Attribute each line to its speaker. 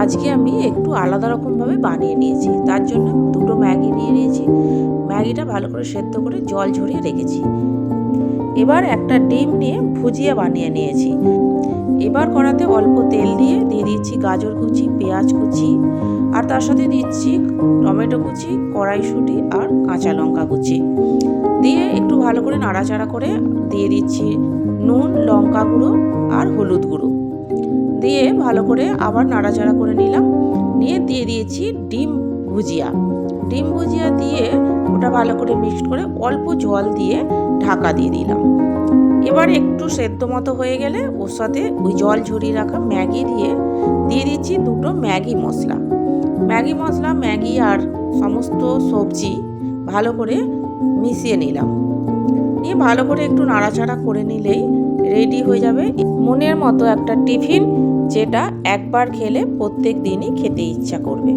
Speaker 1: আজকে আমি একটু আলাদা রকমভাবে বানিয়ে নিয়েছি। তার জন্য দুটো ম্যাগি নিয়ে নিয়েছি। ম্যাগিটা ভালো করে সেদ্ধ করে জল ঝরিয়ে রেখেছি। এবার একটা ডিম নিয়ে ভুজিয়া বানিয়ে নিয়েছি। এবার কড়াতে অল্প তেল দিয়ে দিচ্ছি গাজর কুচি, পেঁয়াজ কুচি, আর তার সাথে দিচ্ছি টমেটো কুচি, কড়াইশুঁটি আর কাঁচা লঙ্কা কুচি। দিয়ে একটু ভালো করে নাড়াচাড়া করে দিয়ে দিচ্ছি নুন, লঙ্কা গুঁড়ো আর হলুদ গুঁড়ো। দিয়ে ভালো করে আবার নাড়াচাড়া করে নিলাম। নিয়ে দিয়ে দিয়েছি ডিম ভুজিয়া। ডিম ভুজিয়া দিয়ে ওটা ভালো করে মিক্সড করে অল্প জল দিয়ে ঢাকা দিয়ে দিলাম। এবার একটু সেদ্ধ মতো হয়ে গেলে ওর সাথে ওই জল ঝরিয়ে রাখা ম্যাগি দিয়ে দিচ্ছি দুটো ম্যাগি মশলা। ম্যাগি আর সমস্ত সবজি ভালো করে মিশিয়ে নিলাম। নিয়ে ভালো করে একটু নাড়াচাড়া করে নিলেই রেডি হয়ে যাবে মনের মতো একটা টিফিন, যেটা একবার খেলে প্রত্যেক দিনই খেতে ইচ্ছা করবে।